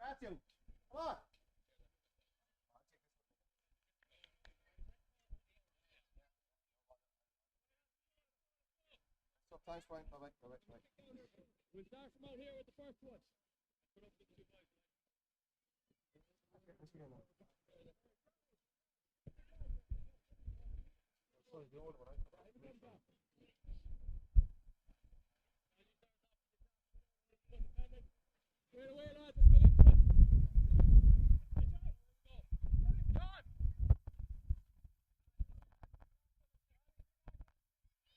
Matthew, come on. So thanks, Brian. Bye bye. We'll start from out here with the first one. Put up the 2 boys. Sorry, the old one. Straight away, lads.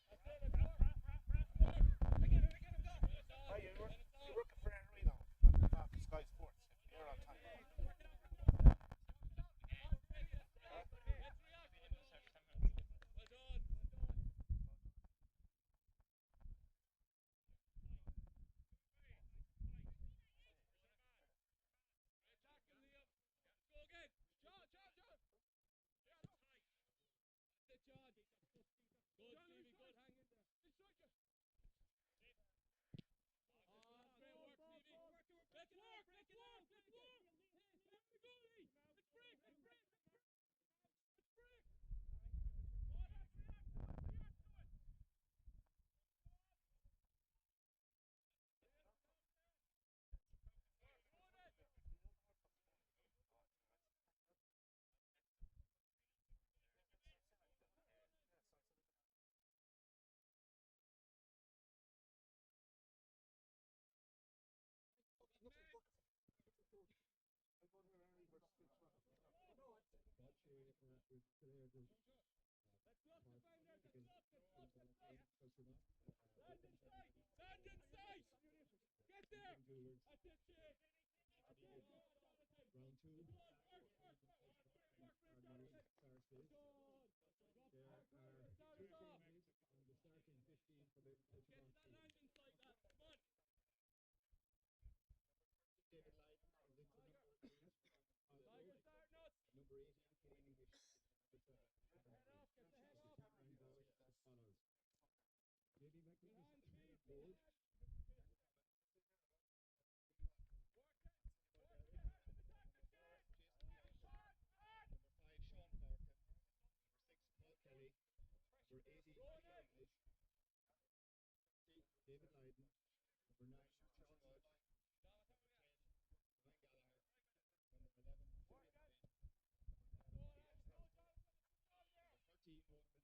Let's get into it. John! Oh, you're working for Ardnaree now. Not Sky Sports. You're on time. Get there! That's it, Shane! Round 2. Ardnaree Sarsfields. There are 2 changes on the starting 15 for the Kiltimagh team. Landing side, lads. Come on! David Lyden comes in for number 8. Tiger starting us! Number 18, Killeen English. Get the head off, get the head The off! team lines out as follows. Davy McManus in goal. Number 5, Sean Corkin. Number 6, Paul Kelly. Number 18, Peter English. David Lyden. Number 9, Sean Lodge. Number 10, Ryan Gallagher. Number 11, Julian Payne. Number 13, Owen Lee. Number 14, TJ Byrne. And number 15, Liam Knight.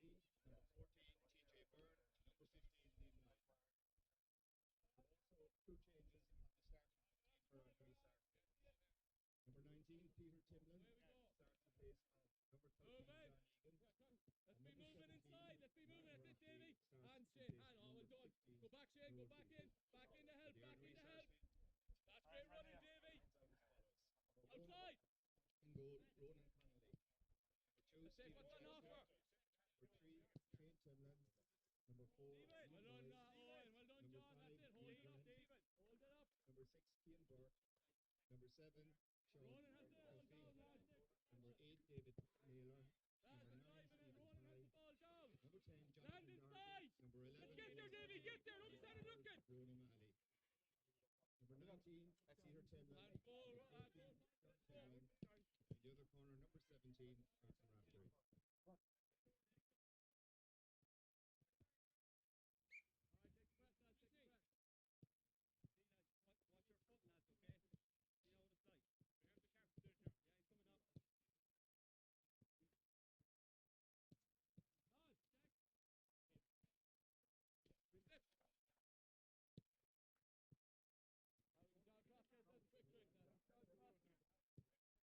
There are also 2 changes on the starting 15 for Ardnaree Sarsfields. Number 19, Peter Timlin, starts in place of number 13, John Egan. Let's be moving inside, let's be moving. That's it, Davy. And Shane, and oh, well done. Go back, Shane, go back in. Back in the help, back in the help. That's great running, Davy. Outside. In goal, Ronan Connolly. Number 2, Let's take Stephen what's on offer. Number 3, Shane Timlin. Number 4, Well Stephen done, Boyce. Owen. Well done, Number John. 5, That's it. Hold it Ian up, Grant. David. Hold it up. Number 6, Ian Burke. Number 7, Sean Ronan has the ball down, Duffy. lads. Number 8, David Naylor. Lads, Number it's 9, live minute. Stephen Ronan has Tighe. the ball down. Number 10, Land Jonathan inside. Darby. Number 11, Let's get there, Davy. Get there. Don't stand and looking. Ronan Malley. Number 19, Peter Timlin. And goal, Number 18, John Timlin. In the other corner, number 17, Martin Raftery. Alright, take a breath, lads, take a breath. See, lads, watch your foot, lads, okay? See how it's like. Here's the captain there, John. Yeah, he's coming up. Lads, check. Reflect. John Cross gets us a quick drink, lads. John Cross.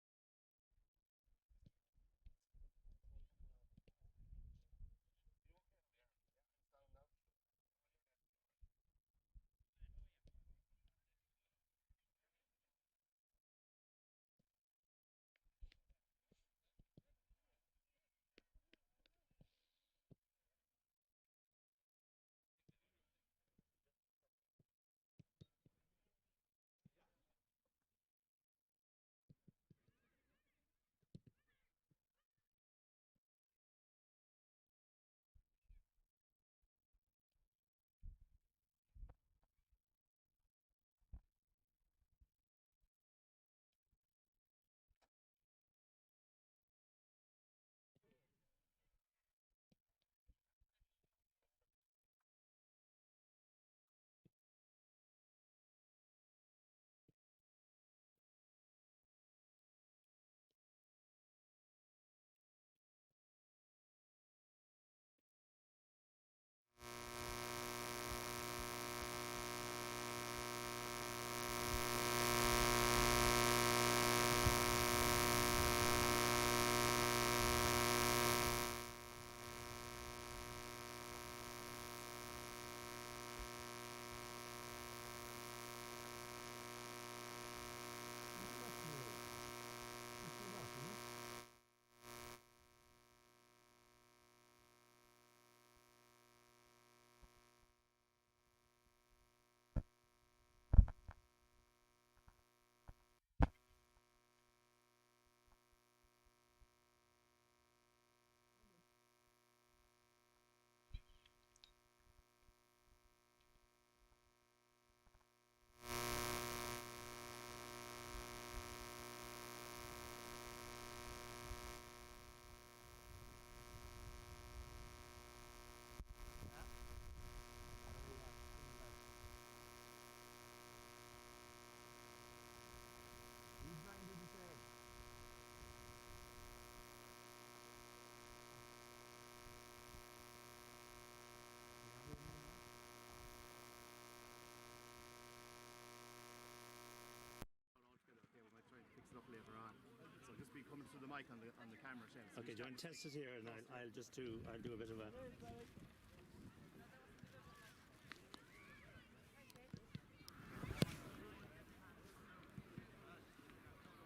to the mic on the camera. Shane. So Okay, do you want to test it here, and I'll do a bit of a.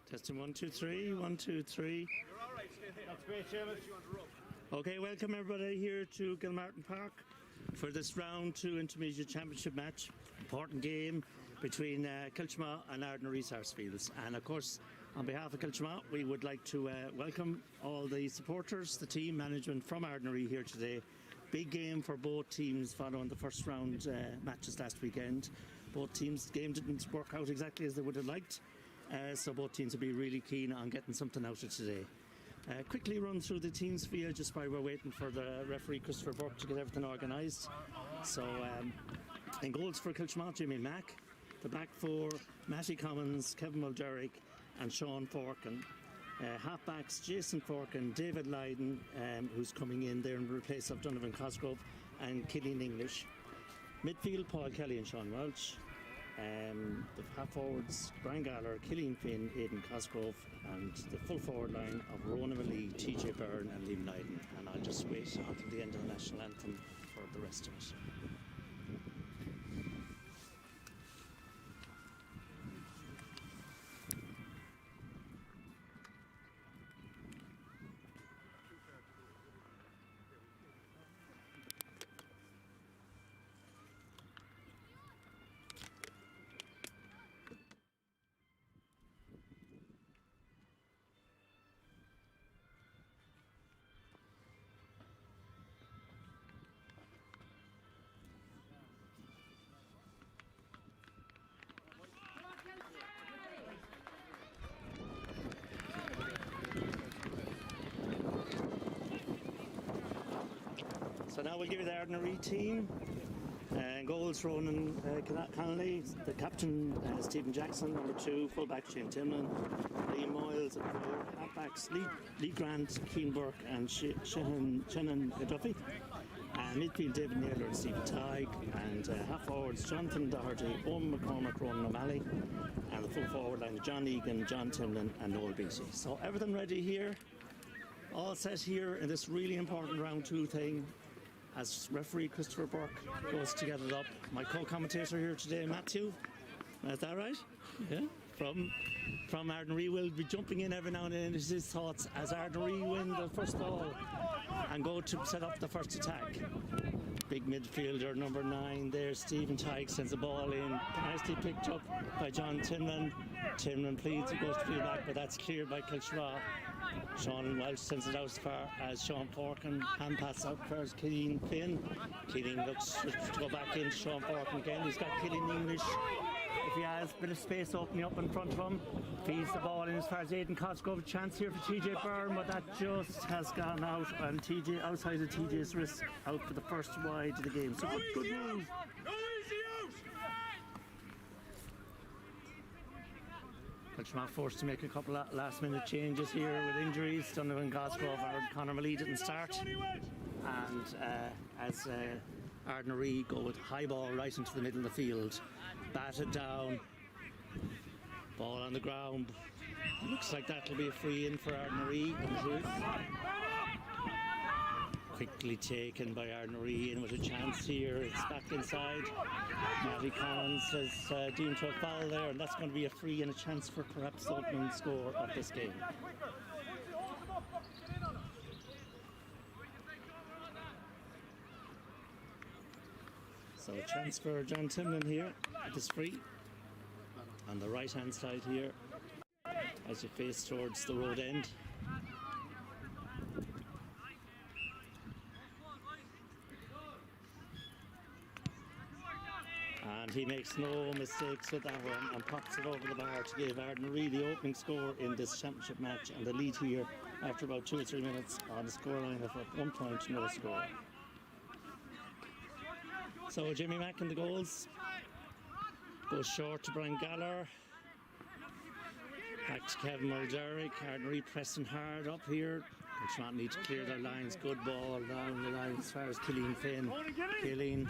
Testing 1 2 3 1 2 3. You're all right. That's great, Seamus. Okay, welcome everybody here to Gilmartin Park for this round 2 intermediate championship match. Important game between Kiltimagh and Ardnaree Sarsfields. And of course, on behalf of Kiltimagh, we would like to welcome all the supporters, the team management from Ardnaree here today. Big game for both teams following the first round matches last weekend. Both teams' game didn't work out exactly as they would have liked. So both teams will be really keen on getting something out of today. Quickly run through the teams for you just while we're waiting for the referee Christopher Burke to get everything organised. So in goals for Kiltimagh, Jimmy Mack. The back four, Matty Commons, Kevin Mulderrick and Sean Forkin. Halfbacks, Jason Forkin, David Lydon, who's coming in there in place of Donovan Cosgrove, and Killian English. Midfield, Paul Kelly and Sean Welch. The half forwards, Brian Galler, Killian Finn, Aidan Cosgrove, and the full forward line of Ronan Malee, TJ Byrne and Liam Lydon. And I'll just wait until the end of the national anthem for the rest of it. So now we'll give you the Ardnaree team. Goals, Ronan Connolly, the captain, Stephen Jackson, number 2, fullback Shane Timlin, Liam Moyles at 4, halfbacks Lee Grant, Keane Burke and Shannon Duffy, midfield David Naylor and Stephen Tighe, and half forwards Jonathan Doherty, Owen McCormack, Ronan O'Malley, and the full forward line John Egan, John Timlin and Noel Beattie. So everything ready here, all set here in this really important round 2 thing. As referee Christopher Burke goes to get it up. My co-commentator here today, Matthew. Is that right? Yeah. From Ardnaree, will be jumping in every now and then his thoughts as Ardnaree win the first ball and go to set up the first attack. Big midfielder, number 9 there, Stephen Tighe sends the ball in. Nicely picked up by John Timlin. Timlin pleads, it goes to field back, but that's cleared by Kiltimagh. Sean Welch sends it out as far as Sean Forkin. Hand pass out first, Killian Finn. Killian looks to go back in, Sean Forkin again. He's got Killian English. If he has a bit of space opening up in front of him, feeds the ball in as far as Aidan Cosgrove. Chance here for TJ Byrne, but that just has gone out, and TJ outside of TJ's wrist, out for the first wide of the game. So good move. Kiltimagh forced to make a couple of last-minute changes here with injuries. Donovan Cosgrove and Conor Malee didn't start, and as Ardnaree go with high ball right into the middle of the field, batted down, ball on the ground. Looks like that'll be a free in for Ardnaree. Quickly taken by Ardnaree in with a chance here. It's back inside. Matty Collins has deemed to a foul there, and that's going to be a free and a chance for perhaps the opening score of this game. So a chance for John Timlin here at this free on the right hand side here as you face towards the road end. And he makes no mistakes with that one and pops it over the bar to give Ardnaree the opening score in this championship match, and the lead here after about 2 or 3 minutes on the scoreline of 1 point, no score. So Jimmy Mack in the goals. Goes short to Brian Galler. Back to Kevin Mulderrick. Ardnaree pressing hard up here. Kiltimagh need to clear their lines. Good ball down the line as far as Killian Finn. Killian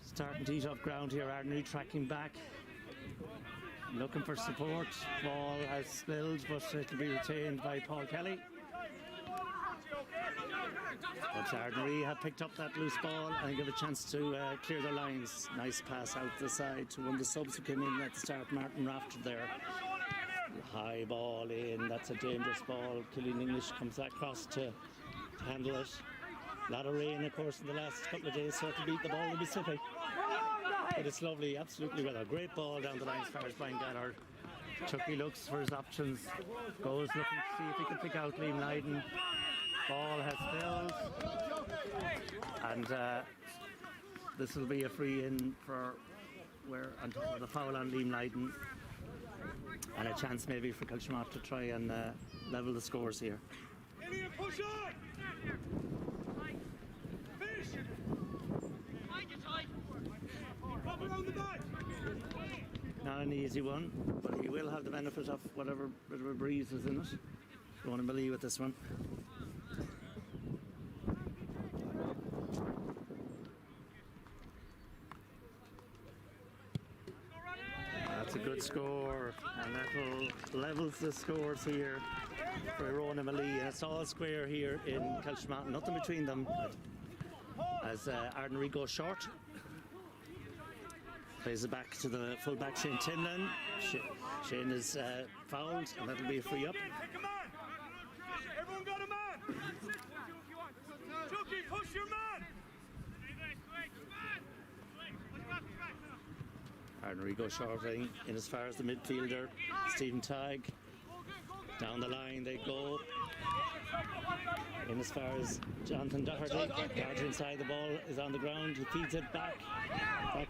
starting to eat up ground here. Ardnaree tracking back. looking for support. Ball has spilled, but it'll be retained by Paul Kelly. But Ardnaree have picked up that loose ball and give a chance to clear their lines. Nice pass out the side to one of the subs who came in at the start, Martin Rafter there. High ball in, that's a dangerous ball. Killian English comes across to handle it. A lot of rain, of course, in the last couple of days, so to beat the ball will be slippy. But it's lovely, absolutely well. A great ball down the line as far as Brian Gallagher. Chucky looks for his options, goes looking to see if he can pick out Liam Lydon. Ball has spilled, and this will be a free in for the foul on Liam Lydon, and a chance maybe for Kiltimagh to try and level the scores here. Push on! Finish! Pop around the back! Not an easy one, but he will have the benefit of whatever bit of a breeze is in it. Going to believe with this one. That's a good score, and that will levels the scores here for Ronan Malee. And it's all square here in Kiltimagh, nothing between them as Ardnaree goes short. Plays it back to the full-back Shane Timlin. Shane is fouled, and that'll be a free up. Everyone got a man! Chucky, push your man! Ardnaree goes short in as far as the midfielder, Stephen Tagg. Down the line they go. In as far as Jonathan Doherty. Doherty inside, the ball is on the ground. He feeds it back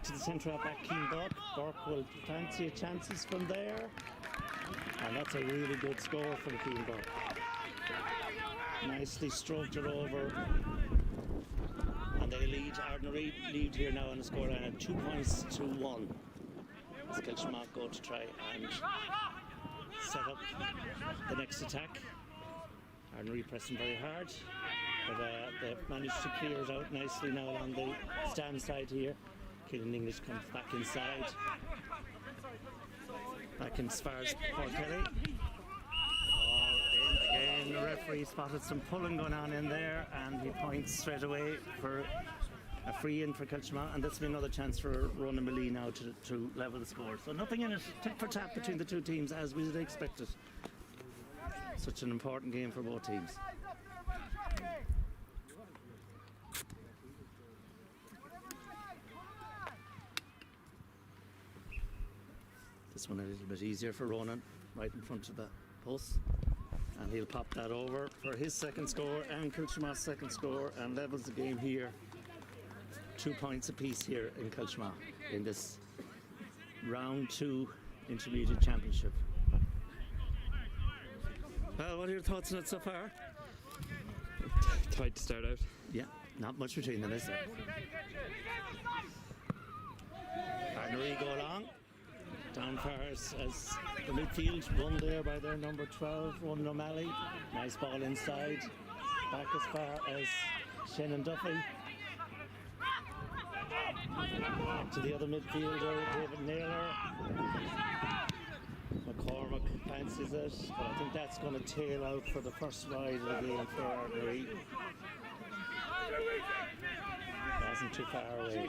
to the centre back, Keane Burke. Burke will fancy chances from there. And that's a really good score for the Keane Burke. Nicely stroked it over. And they lead, Ardnaree lead here now on the scoreline at 2 points to 1. As Kiltimagh go to try and set up the next attack. Ardnaree pressing very hard, but they've managed to clear it out nicely now along the stand side here. Killian English comes back inside. Back in as far as Paul Kelly. Ball in again. The referee spotted some pulling going on in there, and he points straight away for a free in for Kiltimagh, and this will be another chance for Ronan Malee now to level the score. So nothing in it, tit for tat between the two teams as we had expected. Such an important game for both teams. This one a little bit easier for Ronan, right in front of the post. And he'll pop that over for his second score and Kiltimagh's second score, and levels the game here. 2 points apiece here in Kiltimagh in this round 2 intermediate championship. Well, what are your thoughts on it so far? Tight to start out. Yeah, not much between them, is there? Ardnaree go along. Down far as the midfield, won there by their number 12, Ronan O'Malley. Nice ball inside. Back as far as Shannon Duffy. To the other midfielder, David Naylor. McCormack fancies it, but I think that's going to tail out for the first ride of the game for Ardnaree. Wasn't too far away.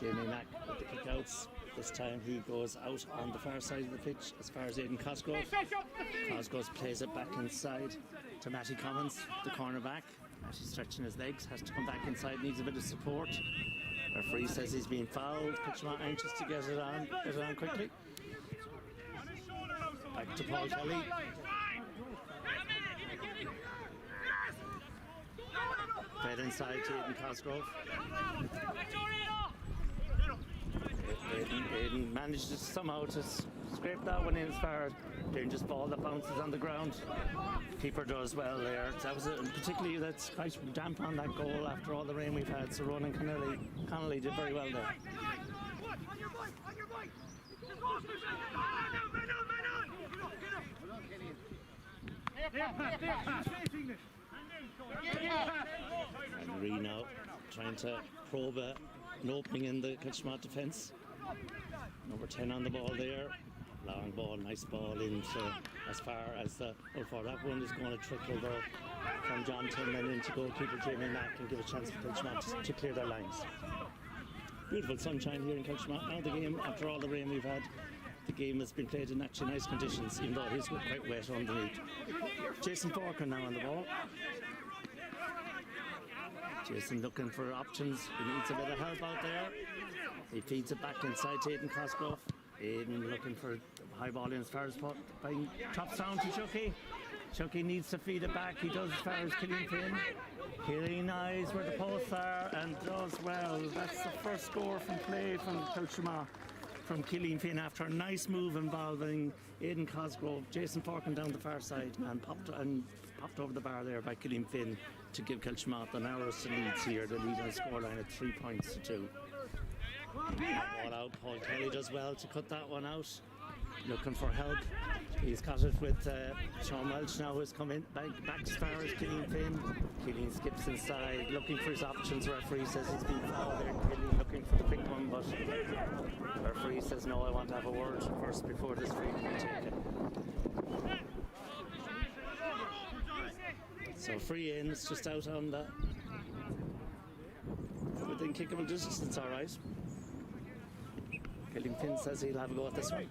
Jamie Mack with the kickouts. This time he goes out on the far side of the pitch as far as Aidan Cosgrove. Cosgrove plays it back inside to Matty Commons, the cornerback. Matty stretching his legs, has to come back inside, needs a bit of support. Referee says he's been fouled. Kiltimagh anxious to get it on quickly. Back to Paul Kelly. Fed inside to Aidan Cosgrove. Aidan managed to somehow to scrape that one in as far as dangerous ball that bounces on the ground. Keeper does well there. That was particularly that's quite damp on that goal after all the rain we've had. So Ronan Connolly did very well there. And Reno trying to probe an opening in the Kiltimagh defence. Number 10 on the ball there. Long ball, nice ball into as far as the for that one is going to trickle though from John Tillman into goalkeeper Jamie Mack and give a chance for Kiltimagh to clear their lines. Beautiful sunshine here in Kiltimagh. Now the game, after all the rain we've had, the game has been played in actually nice conditions, even though it is quite wet underneath. Jason Forker now on the ball. Jason looking for options. He needs a bit of help out there. He feeds it back inside to Aidan Cosgrove. Aidan looking for high ball in as far as tops down to Chucky. Chucky needs to feed it back. He does as far as Killian Finn. Killian eyes where the posts are and does well. That's the first score from play from Kiltimagh from Killian Finn after a nice move involving Aidan Cosgrove. Jason Forkin down the far side and popped over the bar there by Killian Finn to give Kiltimagh the narrowest leads here. The lead on the scoreline at 3 points to 2. Ball out. Paul Kelly does well to cut that one out. Looking for help. He's got it with Sean Welch now, who's come in back as far as Killian Finn. Killian skips inside, looking for his options. Referee says he's been fouled there. Killian looking for the quick one, but referee says no, I want to have a word first before this free can be taken. So free in, it's just out on the within kickable distance, all right. Killian Finn says he'll have a go at this one.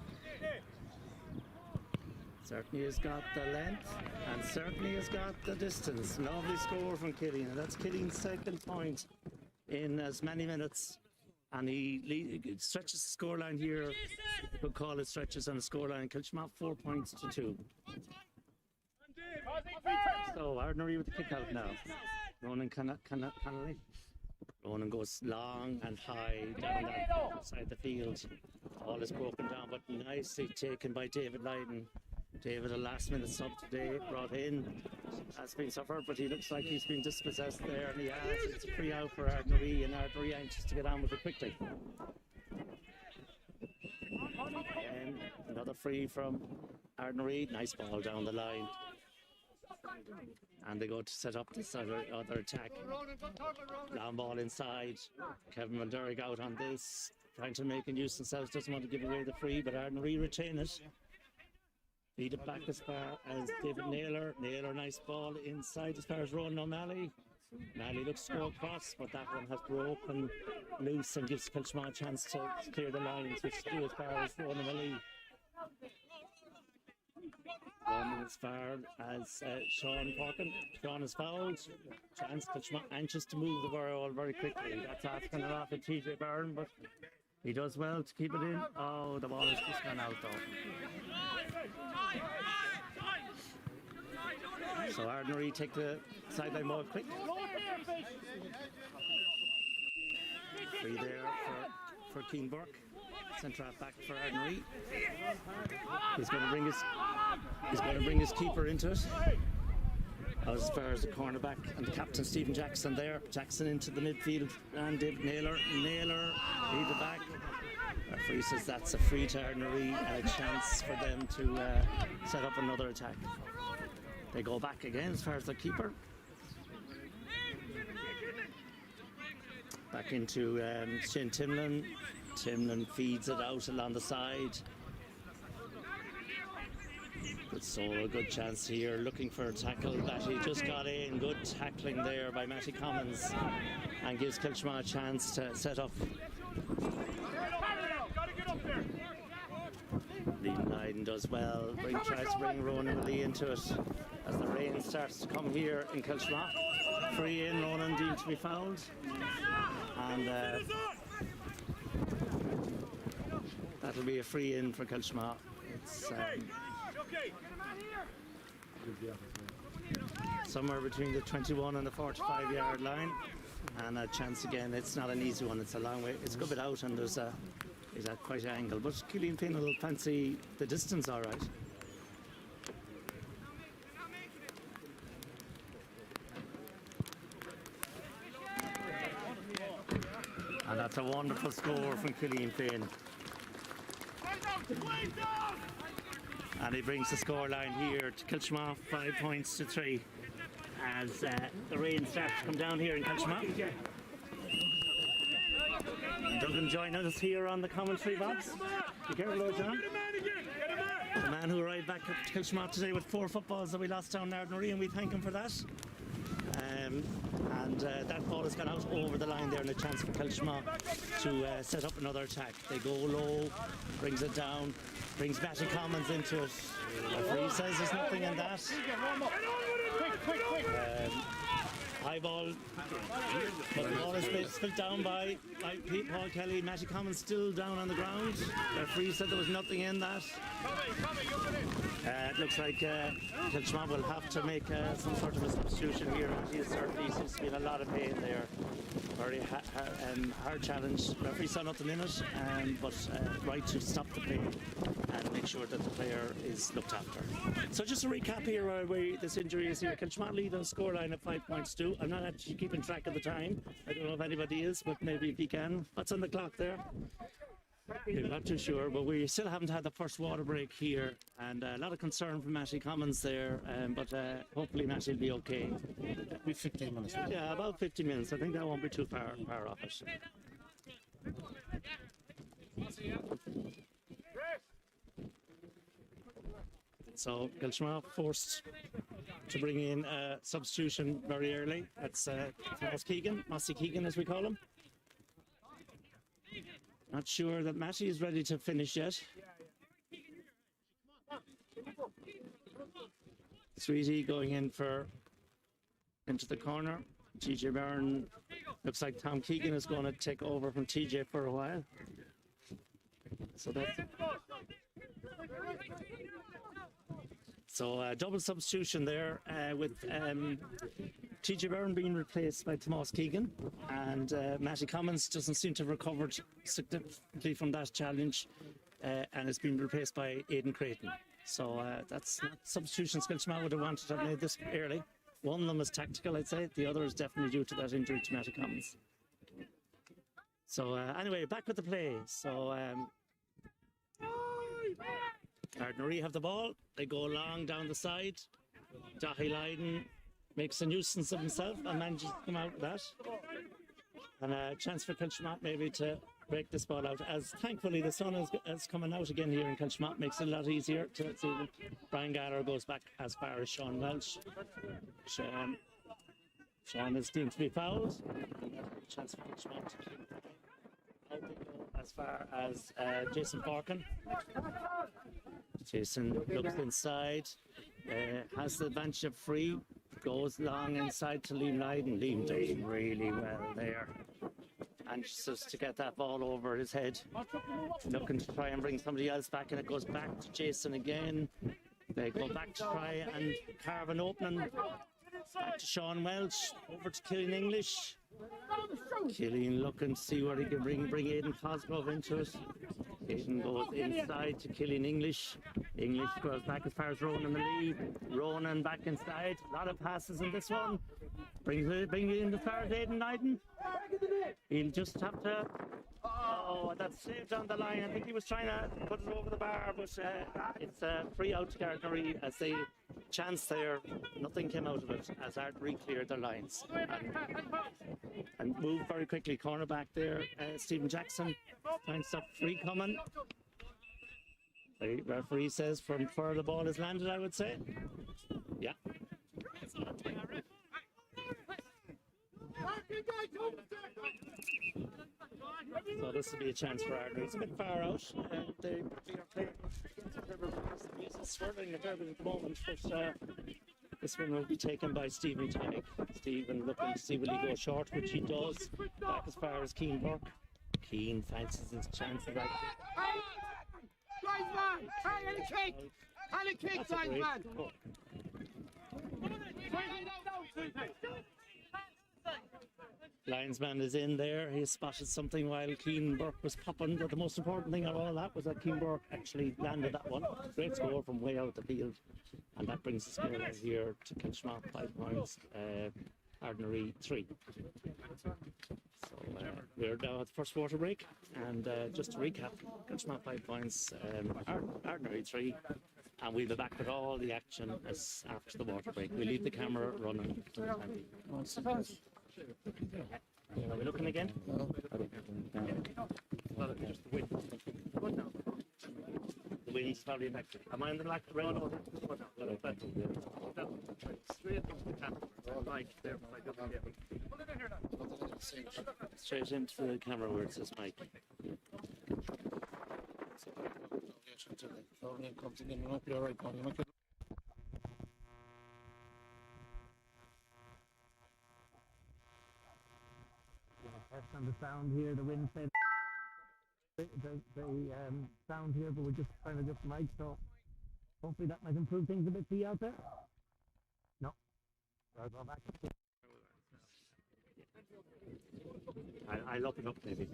Certainly has got the length and certainly has got the distance. Lovely score from Killian, and that's Killian's second point in as many minutes. And he stretches the scoreline here. You could call it stretches on the scoreline. Kiltimagh 4 points to 2. So Ardnaree with the kick out now. Ronan Connolly. Ronan goes long and high down that side of the field. All is broken down, but nicely taken by David Lydon. David, a last minute sub today, brought in. Has been suffered, but he looks like he's been dispossessed there, and he has. It's a free out for Ardnaree, and Ardnaree anxious to get on with it quickly. And another free from Ardnaree. Nice ball down the line. And they go to set up this other attack. Long ball inside. Kevin Mulderrick out on this, trying to make a use himself. Doesn't want to give away the free, but Ardnaree retain it. Feed it back as far as David Naylor. Naylor, nice ball inside as far as Ronan O'Malley. O'Malley looks to go across, but that one has broken loose and gives Kiltimagh a chance to clear the lines, which to do as far as Ronan O'Malley. Running as far as Sean Porkin. Sean is fouled. Chance Kiltimagh anxious to move the ball very quickly. That's asking it off at TJ Byrne, but he does well to keep it in. Oh, the ball has just gone out though. So Ardnaree take the sideline ball quick. Free there for Keane Burke. Centre half back for Ardnaree. He's going to bring his keeper into it. As far as the cornerback and the captain Stephen Jackson there. Jackson into the midfield and David Naylor. Naylor lead the back. Referee says that's a free to Ardnaree, a chance for them to set up another attack. They go back again as far as the keeper. Back into Shane Timlin. Timlin feeds it out along the side. So a good chance here, looking for a tackle that he just got in. Good tackling there by Matty Commons, and gives Kiltimagh a chance to set up. Liam Lyden does well. Tries to bring Ronan Lee into it as the rain starts to come here in Kiltimagh. Free in, Ronan deemed to be fouled, and that'll be a free in for Kiltimagh. It's somewhere between the 21 and the 45 yard line, and a chance again. It's not an easy one, it's a long way, it's a good bit out, and there's quite an angle, but Killian Finn will fancy the distance all right. And that's a wonderful score from Killian Finn. And he brings the scoreline here to Kiltimagh 5 points to 3 as the rain starts to come down here in Kiltimagh. Duggan joining us here on the commentary box. Be careful, John. The man who arrived back at Kiltimagh today with 4 footballs that we lost down in Ardnaree, and we thank him for that. That ball has gone out over the line there, and a chance for Kiltimagh to set up another attack. They go low, brings it down, brings Matty Commons into it. The referee says there's nothing in that. High ball, but the ball is spilled down by Paul Kelly. Matty Commons still down on the ground. The referee said there was nothing in that. It looks like Kiltimagh will have to make some sort of a substitution here. He certainly seems to be in a lot of pain there. Very hard challenge. The referee saw nothing in it, but right to stop the play and make sure that the player is looked after. So just a recap here where this injury is here. Kiltimagh lead on a scoreline of 5 points to. I'm not actually keeping track of the time. I don't know if anybody is, but maybe if you can. What's on the clock there? I'm not too sure, but we still haven't had the first water break here, and a lot of concern from Matty Commons there, but hopefully Matty will be okay. We've 15 minutes. Yeah, about 15 minutes. I think that won't be too far off it. So Kiltimagh forced to bring in a substitution very early. That's Mossy Keegan as we call him. Not sure that Matty is ready to finish yet. Sweetie going into the corner. TJ Byrne, looks like Tom Keegan is going to take over from TJ for a while. So double substitution there with TJ Byrne being replaced by Tomas Keegan, and Matty Commons doesn't seem to have recovered significantly from that challenge, and it's been replaced by Aidan Creighton. So that's not substitutions Kiltimagh would have wanted to have made this early. One of them is tactical, I'd say. The other is definitely due to that injury to Matty Commons. So anyway, back with the play. So Ardnaree have the ball. They go long down the side. Dahi Lydon makes a nuisance of himself and manages to come out with that. And a chance for Kiltimagh maybe to break this ball out, as thankfully the sun is coming out again here in Kiltimagh. Makes it a lot easier to see. Brian Gallagher goes back as far as Sean Welch. Sean is deemed to be fouled. Chance for Kiltimagh to keep out. They go as far as Jason Parkin. Jason looks inside, has the advantage of free, goes long inside to Liam Lydon. Liam doing really well there. Anxious to get that ball over his head. Looking to try and bring somebody else back, and it goes back to Jason again. They go back to try and carve an opening. Back to Sean Welch, over to Killian English. Killian looking to see where he can bring Aidan Cosgrove into it. Aidan goes inside to Killian English. English goes back as far as Ronan Malee. Ronan back inside. A lot of passes in this one. Brings it in as far as Aidan Lydon. He'll just have to... Oh, that's saved on the line. I think he was trying to put it over the bar, but it's a free out to Ardnaree as they chance there. Nothing came out of it as Ardnaree cleared their lines and moved very quickly. Cornerback there, Stephen Jackson trying to stop free coming. The referee says from where the ball is landed, I would say. Yeah. So this will be a chance for Ardnaree. It's a bit far out. They are playing the music swirling a fair bit at the moment, but this one will be taken by Stephen Tag. Stephen looking to see will he go short, which he does. Back as far as Keane Burke. Keane fancies his chances. Linesman! And a kick! And a kick, linesman! Linesman is in there. He spotted something while Keane Burke was popping, but the most important thing of all that was that Keane Burke actually landed that one. Great score from way out the field, and that brings the score here to Kiltimagh 5 points, Ardnaree 3. So we're now at the first water break, and just to recap, Kiltimagh 5 points, Ardnaree 3. And we'll be back with all the action after the water break. We leave the camera running. Are we looking again? No. Just the wind. Good now. The wind's probably affected. Am I in the black road? Straight up to the camera. Mike, there, Mike, up again. Straight into the camera where it says Mike. Test on the sound here, the wind fed the sound here, but we're just trying to adjust the mic, so hopefully that might improve things a bit for you out there. No. I'll go back. I'll open up maybe.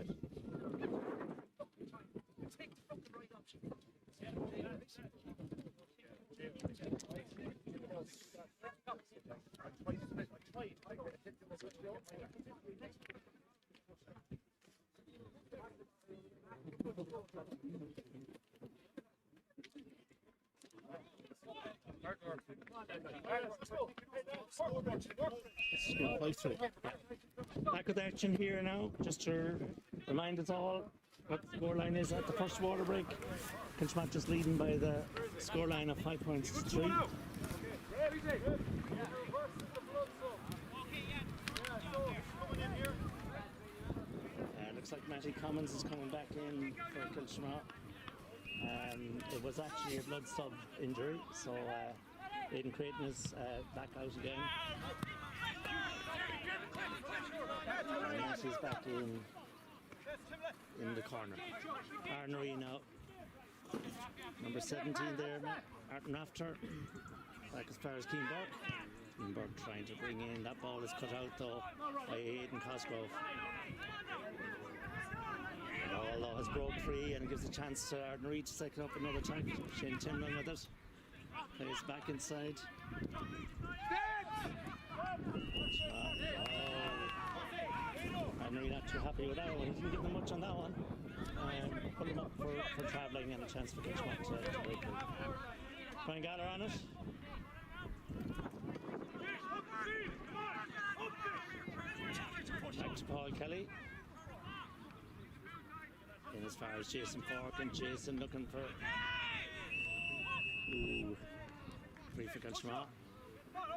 Back with action here now, just to remind us all what the scoreline is at the first water break. Kiltimagh just leading by the scoreline of 5 points to 3. Looks like Matty Commons is coming back in for Kiltimagh. It was actually a blood sub injury, so Aidan Creighton is back out again. And Matty's back in the corner. Ardnaree now. Number 17 there, Martin Rafter. Back as far as Keane Burke. Keane Burke trying to bring in. That ball is cut out though by Aidan Cosgrove. Although has broke free and gives a chance to Ardnaree to take up another attack. Shane Timlin with it. Plays back inside. Ardnaree not too happy with that one. He didn't give them much on that one. Put him up for travelling and a chance for Kiltimagh to break it. Brian Gallagher on it. Back to Paul Kelly. In as far as Jason Fork, and Jason looking for free for Kiltimagh.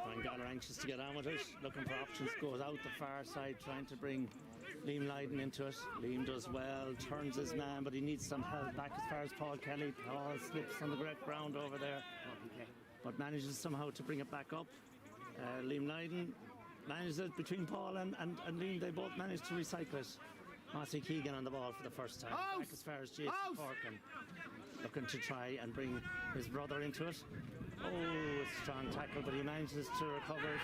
Brian Gallagher anxious to get on with it, looking for options, goes out the far side trying to bring Liam Lydon into it. Liam does well, turns his man, but he needs some help back as far as Paul Kelly. Paul slips on the ground over there, but manages somehow to bring it back up. Liam Lydon manages it between Paul and Liam. They both managed to recycle it. Mossy Keegan on the ball for the first time. Back as far as Jason Forkin, looking to try and bring his brother into it. Strong tackle, but he manages to recover it.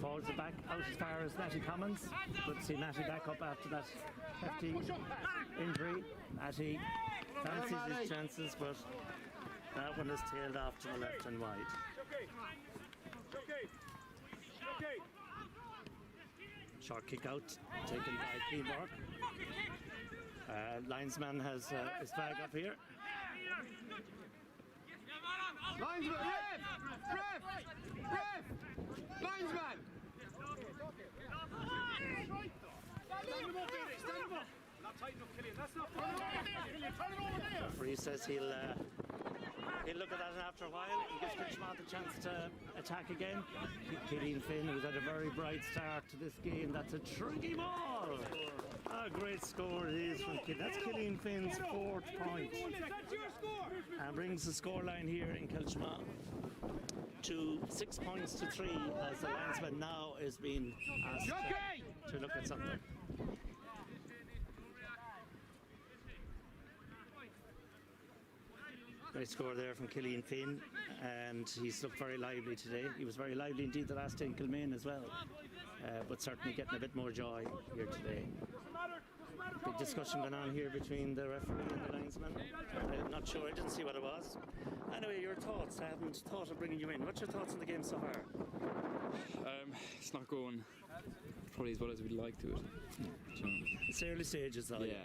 Falls it back out as far as Matty Commons. Good to see Matty back up after that hefty injury. Matty fancies his chances, but that one is tailed off to the left and wide. Short kick out, taken by Keane Burke. Linesman has his flag up here. Linesman, ref! Linesman! Stand him up! Not tight enough, Killian. That's not far away. Turn it over there. Referee says he'll look at that, and after a while he gives Kiltimagh the chance to attack again. Killian Finn, who's had a very bright start to this game. That's a tricky ball. A great score it is from Killian. That's Killian Finn's 4th point. And brings the scoreline here in Kiltimagh to 6 points to 3, as the linesman now is being asked to look at something. Great score there from Killian Finn, and he's looked very lively today. He was very lively indeed the last day in Kilmaine as well, but certainly getting a bit more joy here today. Big discussion going on here between the referee and the linesman. I'm not sure, I didn't see what it was. Anyway, your thoughts? I haven't thought of bringing you in. What's your thoughts on the game so far? It's not going probably as well as we'd like to. It's early stages though. Yeah.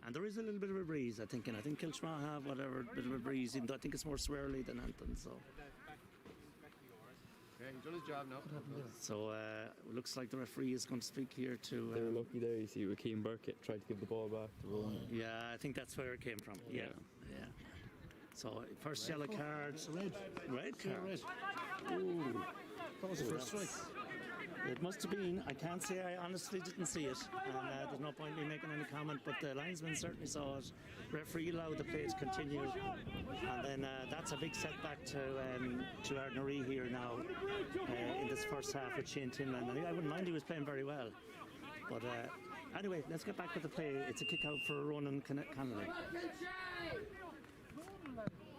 And there is a little bit of a breeze, I think, and I think Kiltimagh have whatever bit of a breeze, even though I think it's more swirly than anything. So he's done his job now. So looks like the referee is going to speak here to. They were lucky there, you see, with Keane Burkett tried to give the ball back to Rowan. Yeah, I think that's where it came from. Yeah. So first yellow card. Red card. Ooh. That was the first strike. It must have been. I can't say. I honestly didn't see it, and there's no point in me making any comment. But the linesman certainly saw it. Referee allowed the play to continue, and then that's a big setback to Ardnaree here now in this first half with Shane Tinland. I wouldn't mind, he was playing very well. But anyway, let's get back with the play. It's a kick out for Ronan Connolly.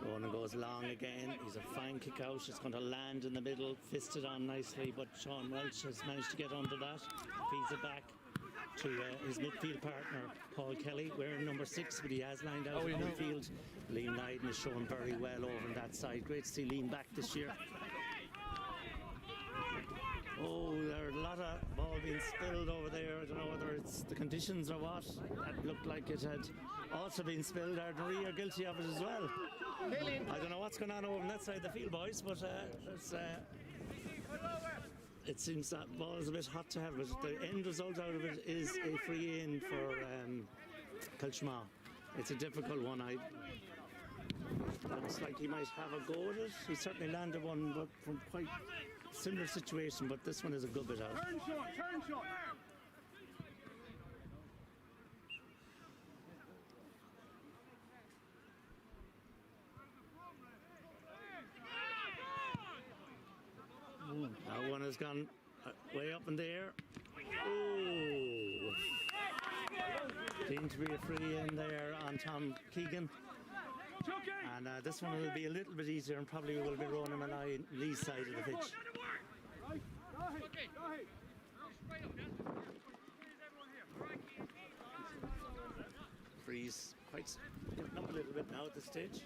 Ronan goes long again. He's a fine kick out. It's going to land in the middle, fisted on nicely, but Sean Welch has managed to get under that. Feeds it back to his midfield partner, Paul Kelly, wearing number 6, but he has lined out in midfield. Liam Nyden is showing very well over on that side. Great to see Liam back this year. Oh, there are a lot of ball being spilled over there. I don't know whether it's the conditions or what. That looked like it had also been spilled. Ardnaree are guilty of it as well. I don't know what's going on over on that side of the field, boys, but it seems that ball is a bit hot to have, but the end result out of it is a free in for Kiltimagh. It's a difficult one. Looks like he might have a go at it. He certainly landed one, but from quite similar situation, but this one is a good bit out. Turn shot. That one has gone way up in the air. Oh! Seems to be a free in there on Tom Keegan. And this one will be a little bit easier and probably will be Ronan and Lee's side of the pitch. Freeze quite getting up a little bit now at this stage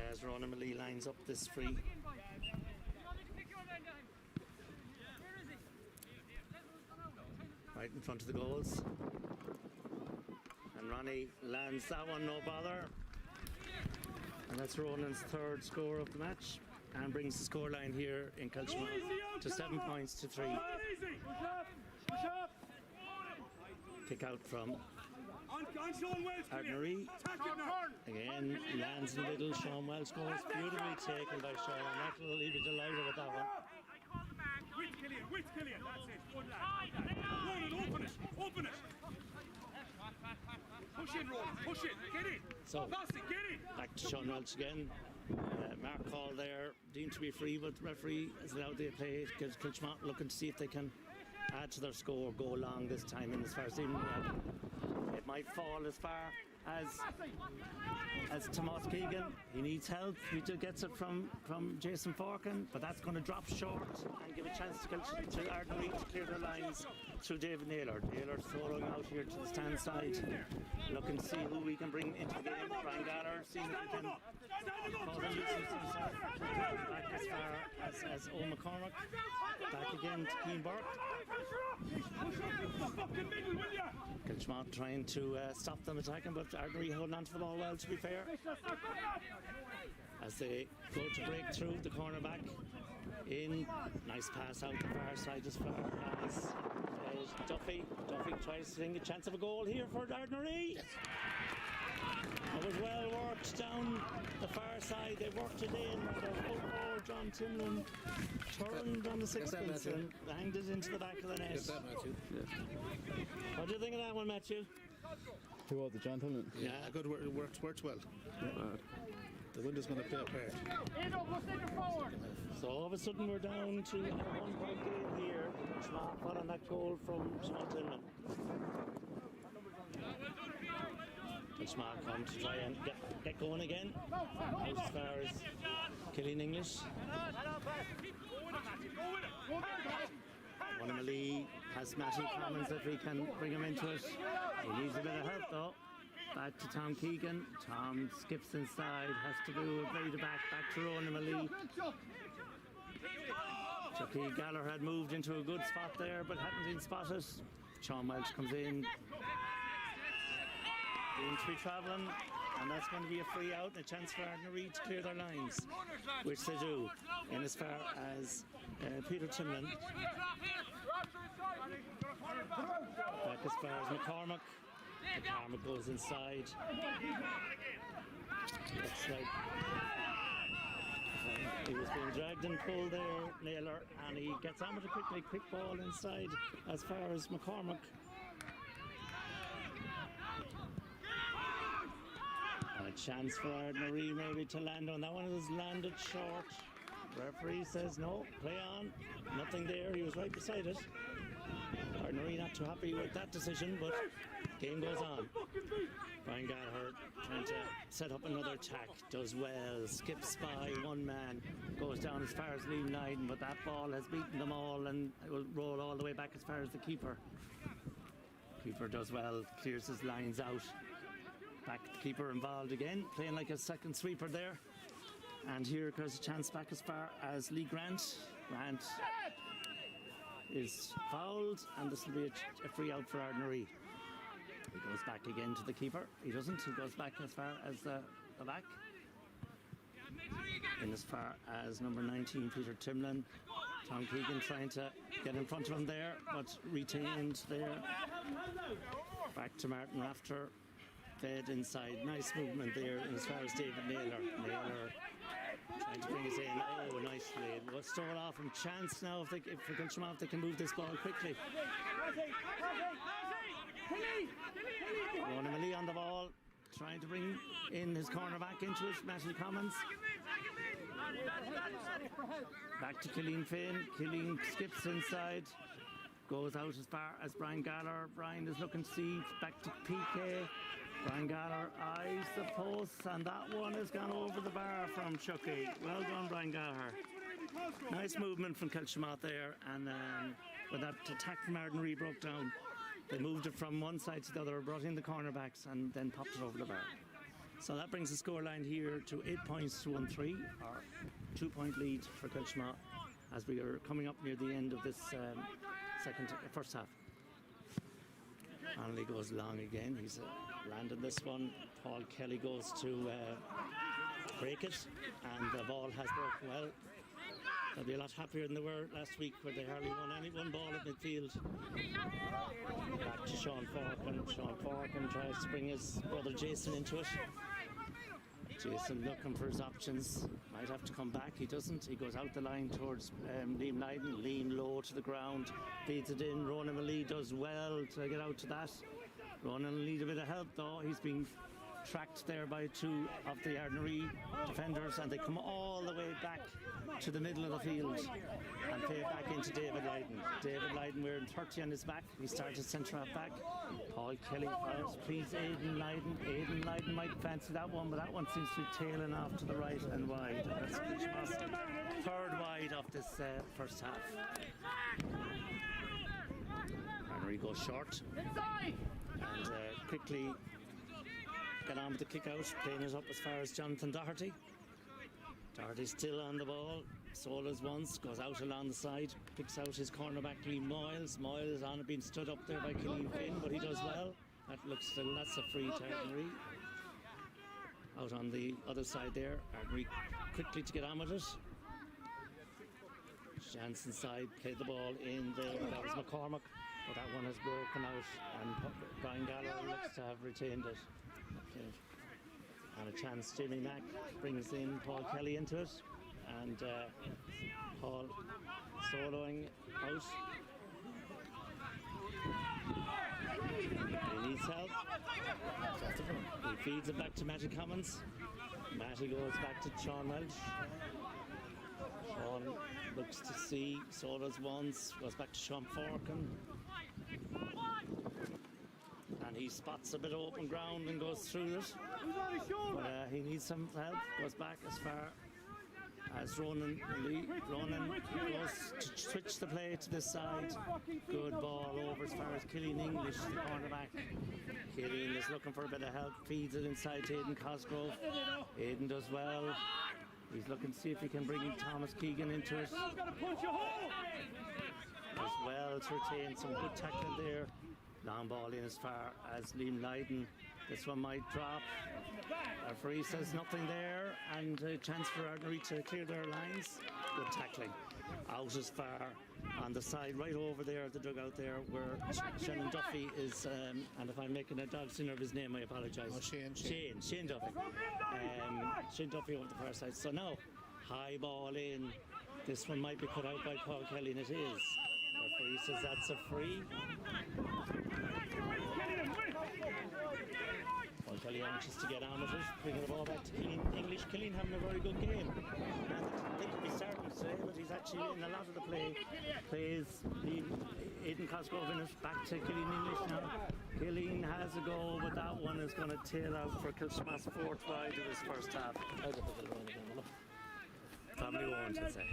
as Ronan Lee lines up this free. Right in front of the goals. And Ronnie lands that one, no bother. And that's Ronan's third score of the match and brings the scoreline here in Kiltimagh to 7 points to 3. Kick out from Ardnaree. Again, lands in the middle. Sean Wells scores. Beautifully taken by Sean. That'll leave you delighted with that one. With Killian, that's it. Good lad. Ronan, open it. Push in, Ronan, push it. Get in. So, get in. back to Sean Welch again. Mark call there, deemed to be free, but the referee has allowed the play. Kiltimagh looking to see if they can add to their score, go long this time, and as far as it might fall as far as Tomas Keegan. He needs help. He still gets it from Jason Forkin, but that's going to drop short and give a chance to Ardnaree to clear their lines through David Naylor. Naylor throwing out here to the stand side, looking to see who we can bring into the game. Brian Galler, seeing if we can cause a nuisance himself. Back as far as Owen McCormack. Back again to Keane Burke. Kiltimagh trying to stop them attacking, but Ardnaree holding on to the ball well, to be fair. As they go to break through the cornerback in. Nice pass out the far side as far as Duffy. Duffy tries to think a chance of a goal here for Ardnaree. It was well worked down the far side. They worked it in. The full forward John Timlin turned on the sixpence and hanged it into the back of the net. What do you think of that one, Matthew? Who was it, John Timlin? Yeah, good work. It worked well. The wind is going to play a part. So all of a sudden we're down to a 1-point game here. Kiltimagh following that goal from Sean Tinman. Kiltimagh come to try and get going again. Out as far as Killian English. One of Lee has Matty Commons if he can bring him into it. He needs a bit of help though. Back to Tom Keegan. Tom skips inside, has to do a blade back to Ronan Lee. Chucky Galler had moved into a good spot there but hadn't been spotted. Sean Welch comes in. Seem to be travelling, and that's going to be a free out and a chance for Ardnaree to clear their lines, which they do, in as far as Peter Timlin. Back as far as McCormack. McCormack goes inside. Looks like he was being dragged and pulled there, Naylor, and he gets on with a quick ball inside as far as McCormack. And a chance for Ardnaree maybe to land on that one. It was landed short. Referee says no, play on. Nothing there, he was right beside it. Ardnaree not too happy with that decision, but game goes on. Brian Gallagher trying to set up another attack, does well, skips by one man, goes down as far as Liam Lyden, but that ball has beaten them all and it will roll all the way back as far as the keeper. Keeper does well, clears his lines out. Back keeper involved again, playing like a second sweeper there. And here goes a chance back as far as Lee Grant. Grant is fouled, and this will be a free out for Ardnaree. He goes back again to the keeper. He doesn't. He goes back as far as the back. In as far as number 19, Peter Timlin. Tom Keegan trying to get in front of him there, but retained there. Back to Martin Rafter. Fed inside. Nice movement there in as far as David Naylor. Naylor trying to bring us in. Oh, nicely. We'll stall off and chance now if they can move this ball quickly. Ronan Millie on the ball, trying to bring in his cornerback into it, Matthew Commons. Back to Killeen Finn. Killeen skips inside, goes out as far as Brian Gallagher. Brian is looking to see, back to PK. Brian Gallagher eyes the post, and that one has gone over the bar from Chucky. Well done, Brian Gallagher. Nice movement from Kiltimagh there, and when that attack from Ardnaree broke down, they moved it from one side to the other, brought in the cornerbacks, and then popped it over the bar. So that brings the scoreline here to 8 points to 1-3, or 2-point lead for Kiltimagh, as we are coming up near the end of this first half. Only goes long again. He's landed this one. Paul Kelly goes to break it, and the ball has broken well. They'll be a lot happier than they were last week, where they hardly won any one ball at midfield. Back to Sean Forkin. Sean Forkin tries to bring his brother Jason into it. Jason looking for his options. Might have to come back. He doesn't. He goes out the line towards Liam Lyden. Liam low to the ground. Feeds it in. Ronan Millie does well to get out to that. Ronan will need a bit of help though. He's been tracked there by two of the Ardnaree defenders, and they come all the way back to the middle of the field and play it back into David Lyden. David Lyden wearing 30 on his back. He started centre half back. Paul Kelly fires, please Aidan Lyden. Aidan Lyden might fancy that one, but that one seems to be tailing off to the right and wide. That's third wide of this first half. Ardnaree goes short and quickly get on with the kick out, playing it up as far as Jonathan Doherty. Doherty's still on the ball. Solas once, goes out along the side, picks out his cornerback Liam Moyles. Moyles on it, being stood up there by Killeen Finn, but he does well. That's a free to Ardnaree. Out on the other side there, Ardnaree quickly to get on with it. Jansen side, played the ball in there. That was McCormack, but that one has broken out, and Brian Gallagher looks to have retained it. Okay. And a chance, Jimmy Mack brings in Paul Kelly into it, and Paul soloing out. He needs help. He feeds it back to Matty Commons. Matty goes back to Sean Welch. Sean looks to see Solas once, goes back to Sean Forkin. And he spots a bit of open ground and goes through it. But he needs some help. Goes back as far as Ronan Lee. Ronan goes to switch the play to this side. Good ball over as far as Killeen English, the cornerback. Killeen is looking for a bit of help. Feeds it inside to Aidan Cosgrove. Aidan does well. He's looking to see if he can bring Thomas Keegan into it. Does well to retain some good tackling there. Long ball in as far as Liam Lyden This one might drop. Referee says nothing there, and a chance for Ardnaree to clear their lines. Good tackling. Out as far on the side, right over there at the dugout there, where Shannon Duffy is, and if I'm making a dog sinner of his name, I apologise. Oh, Shane Duffy. Shane Duffy over the far side. So now, high ball in. This one might be put out by Paul Kelly, and it is. Referee says that's a free. Paul Kelly anxious to get on with it, bringing the ball back to Killeen English. Killeen having a very good game. And they could be starting today, but he's actually in a lot of the plays. Aidan Cosgrove in it, back to Killeen English now. Killeen has a goal, but that one is going to tail out for Kiltimagh's fourth wide of his first half. Probably won't, I'd say.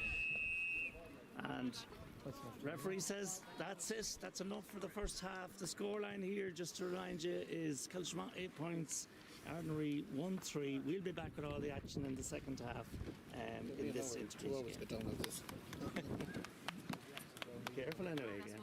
And referee says that's it. That's enough for the first half. The scoreline here, just to remind you, is Kiltimagh 8 points, Ardnaree 1-3. We'll be back with all the action in the second half in this interview. Always get down with this. Careful anyway again.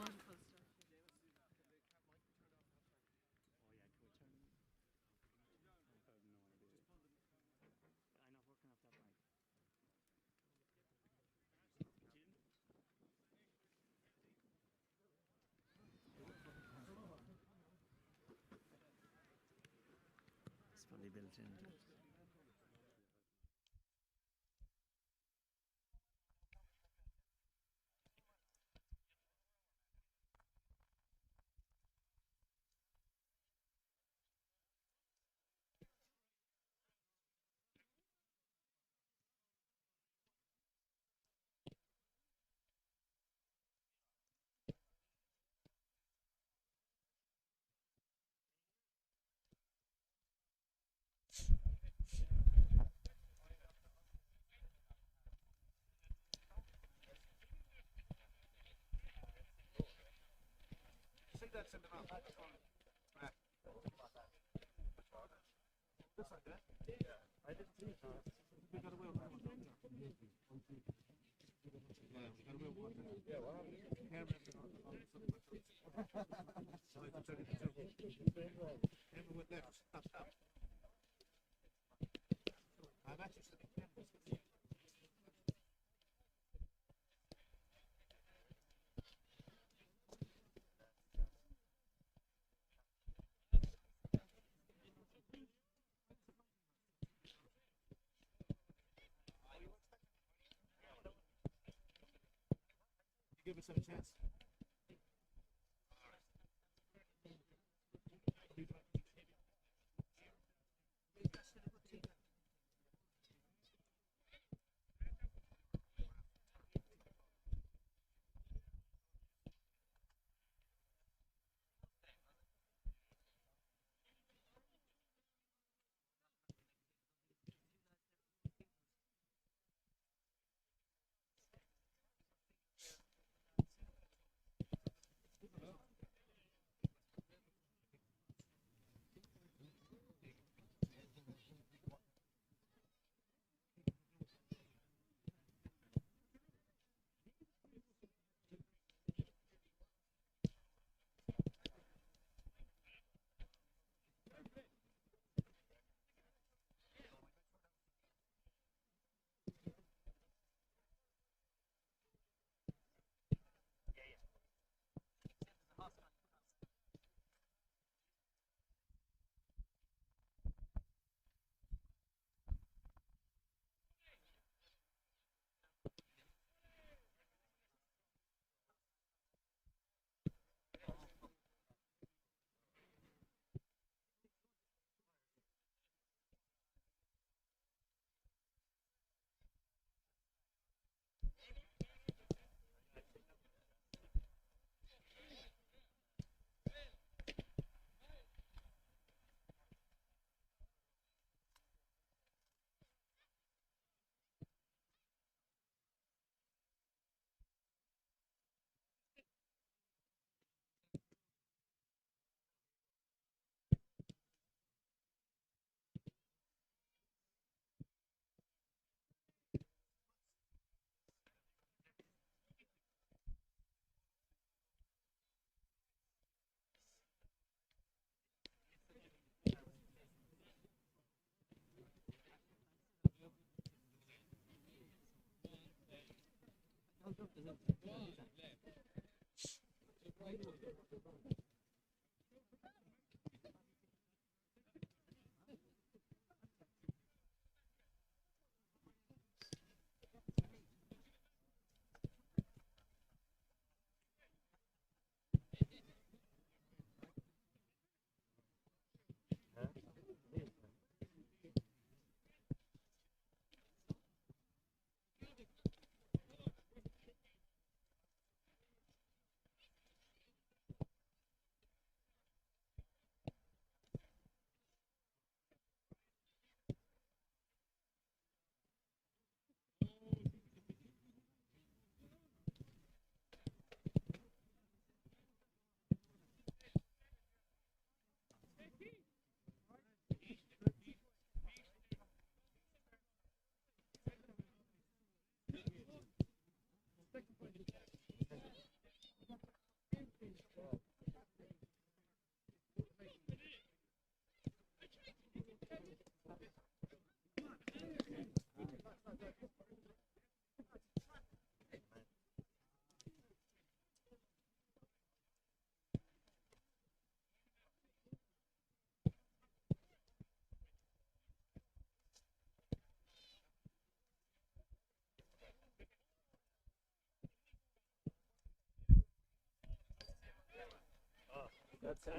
It's probably built in. Give us a chance. That's it.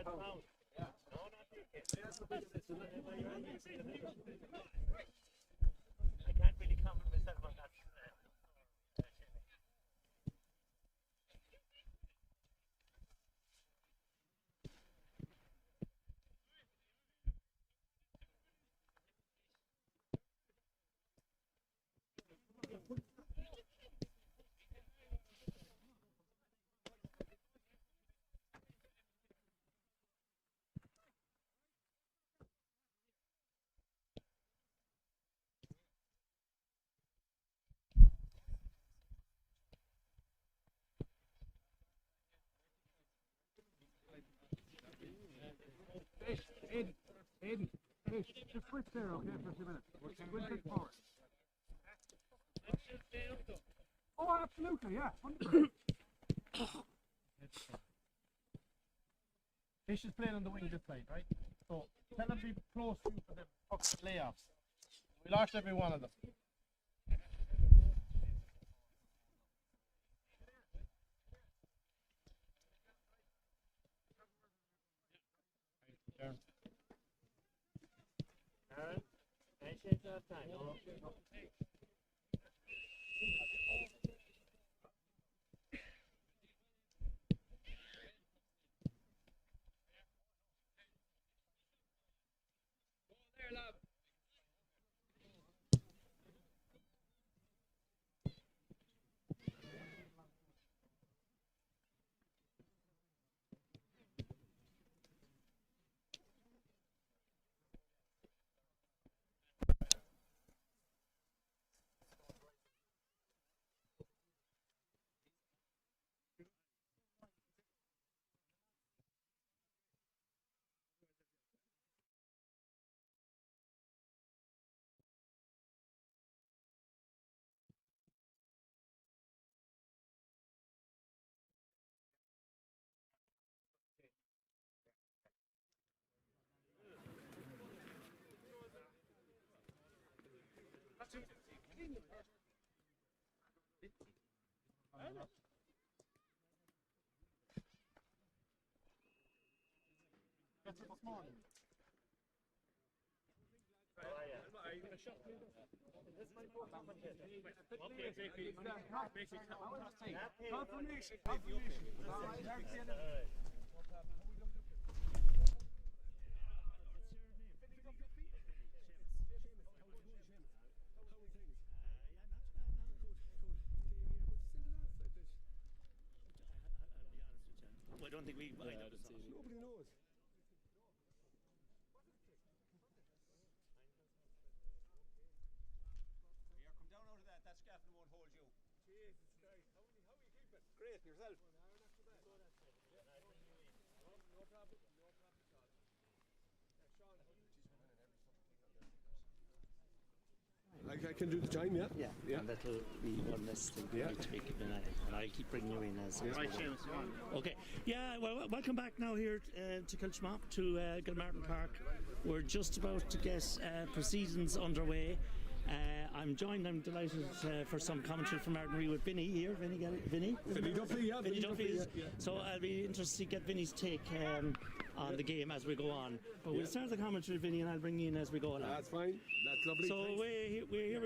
No, not I can't really comment myself on that. Aiden, just switch there, okay, for a few minutes. We'll take forward. Oh, absolutely, yeah. 100%. Fish is playing on the wing this side, right? So tell them to be close to you for them fucking layoffs. We lost every one of them. Aaron, can I change that time? No. There, lad. That's it this morning. Are you going to shop me? This might go down like this. Confirmation. All right. I don't think we. Nobody knows. Here, come down out of that. That scaffolding won't hold you. Jesus Christ. How are you keeping? Great, yourself? No problem. Sean. I can do the time, yeah. Yeah, and that'll be one less thing for Yeah. me to be keeping an eye on. And I'll keep bringing you in as Right, Seamus, go on. Okay, yeah, well, welcome back now here to Kiltimagh, to Gilmartin Park. We're just about to get proceedings underway. I'm delighted for some commentary from Ardnaree with Vinny here. Vinny Duffy, yeah. Vinny Duffy is. Yeah. So I'll be interested to get Vinny's take on the game as we go on. But we'll start the commentary, Vinny, and I'll bring you in as we go along. That's fine. That's lovely. So thanks. we're here.